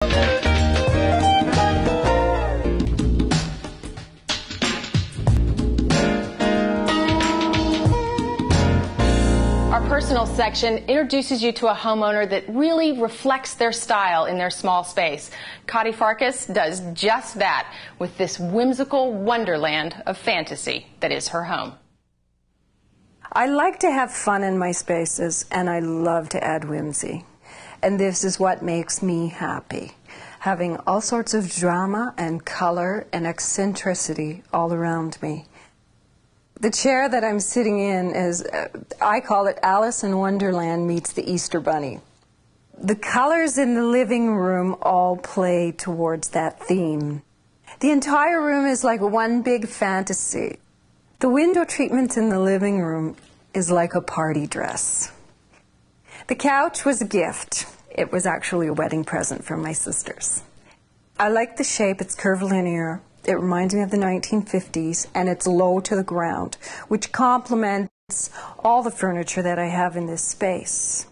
Our personal section introduces you to a homeowner that really reflects their style in their small space. Coty Farkas does just that with this whimsical wonderland of fantasy that is her home. I like to have fun in my spaces, and I love to add whimsy. And this is what makes me happy, having all sorts of drama and color and eccentricity all around me. The chair that I'm sitting in is, I call it Alice in Wonderland meets the Easter Bunny. The colors in the living room all play towards that theme. The entire room is like one big fantasy. The window treatment in the living room is like a party dress. The couch was a gift. It was actually a wedding present from my sisters. I like the shape. It's curvilinear. It reminds me of the 1950s, and it's low to the ground, which complements all the furniture that I have in this space.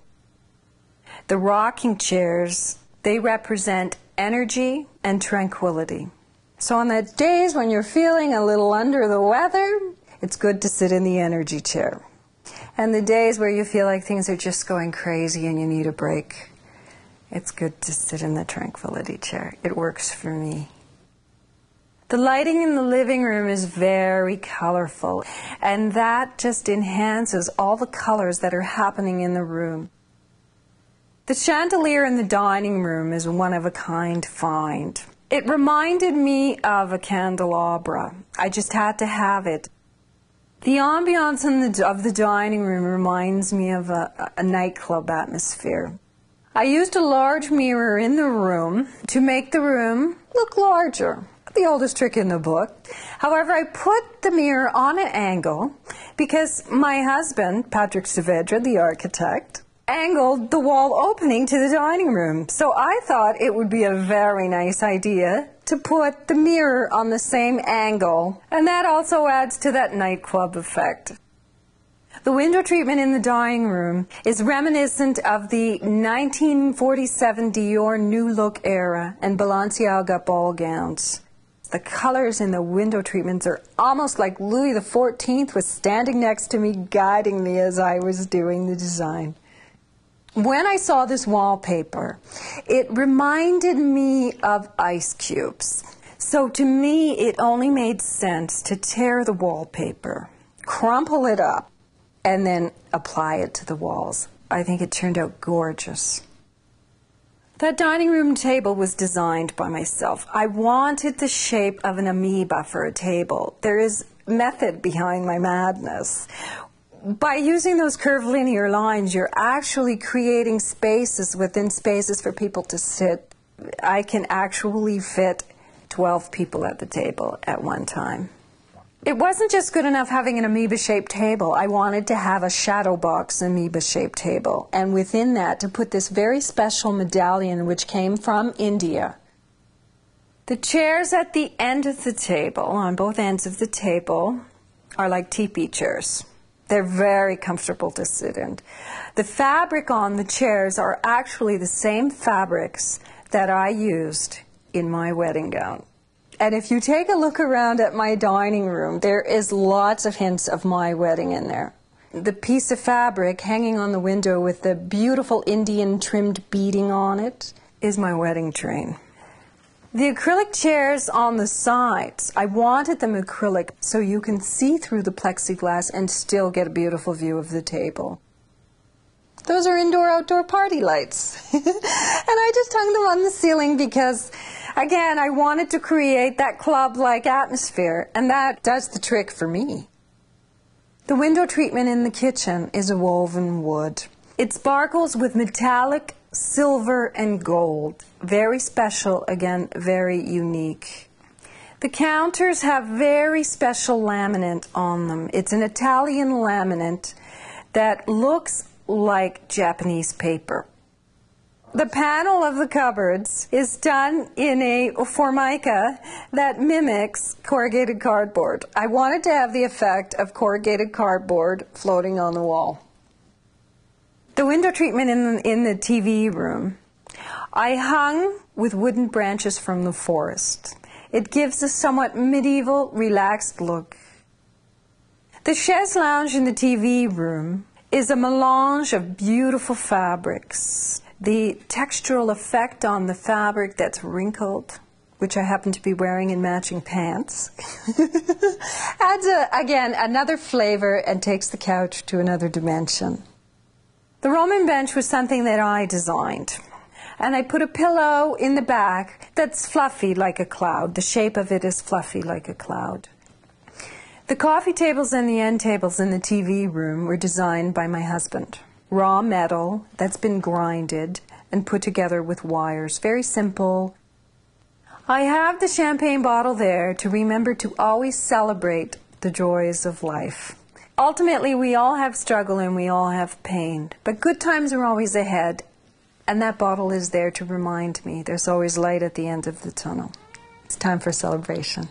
The rocking chairs, they represent energy and tranquility. So on the days when you're feeling a little under the weather, it's good to sit in the energy chair. And the days where you feel like things are just going crazy and you need a break, it's good to sit in the tranquility chair. It works for me. The lighting in the living room is very colorful, and that just enhances all the colors that are happening in the room. The chandelier in the dining room is one of a kind find. It reminded me of a candelabra. I just had to have it. The ambiance of the dining room reminds me of a nightclub atmosphere. I used a large mirror in the room to make the room look larger. The oldest trick in the book. However, I put the mirror on an angle because my husband, Patrick Saavedra, the architect, angled the wall opening to the dining room. So I thought it would be a very nice idea to put the mirror on the same angle, and that also adds to that nightclub effect. The window treatment in the dining room is reminiscent of the 1947 Dior New Look era and Balenciaga ball gowns. The colors in the window treatments are almost like Louis XIV was standing next to me, guiding me as I was doing the design. When I saw this wallpaper, it reminded me of ice cubes. So to me, it only made sense to tear the wallpaper, crumple it up, and then apply it to the walls. I think it turned out gorgeous. That dining room table was designed by myself. I wanted the shape of an amoeba for a table. There is method behind my madness. By using those curvilinear lines, you're actually creating spaces within spaces for people to sit. I can actually fit 12 people at the table at one time. It wasn't just good enough having an amoeba-shaped table. I wanted to have a shadow box amoeba-shaped table, and within that to put this very special medallion which came from India. The chairs at the end of the table, on both ends of the table, are like teepee chairs. They're very comfortable to sit in. The fabric on the chairs are actually the same fabrics that I used in my wedding gown. And if you take a look around at my dining room, there is lots of hints of my wedding in there. The piece of fabric hanging on the window with the beautiful Indian trimmed beading on it is my wedding train. The acrylic chairs on the sides, I wanted them acrylic so you can see through the plexiglass and still get a beautiful view of the table. Those are indoor-outdoor party lights. And I just hung them on the ceiling because, again, I wanted to create that club-like atmosphere, and that does the trick for me. The window treatment in the kitchen is a woven wood. It sparkles with metallic, silver, and gold. Very special, again, very unique. The counters have very special laminate on them. It's an Italian laminate that looks like Japanese paper. The panel of the cupboards is done in a formica that mimics corrugated cardboard. I wanted to have the effect of corrugated cardboard floating on the wall. The window treatment in the TV room I hung with wooden branches from the forest. It gives a somewhat medieval, relaxed look. The chaise lounge in the TV room is a melange of beautiful fabrics. The textural effect on the fabric that's wrinkled, which I happen to be wearing in matching pants, adds, again, another flavor and takes the couch to another dimension. The Roman bench was something that I designed. And I put a pillow in the back that's fluffy like a cloud. The shape of it is fluffy like a cloud. The coffee tables and the end tables in the TV room were designed by my husband. Raw metal that's been grinded and put together with wires. Very simple. I have the champagne bottle there to remember to always celebrate the joys of life. Ultimately, we all have struggle and we all have pain, but good times are always ahead, and that bottle is there to remind me there's always light at the end of the tunnel. It's time for celebration.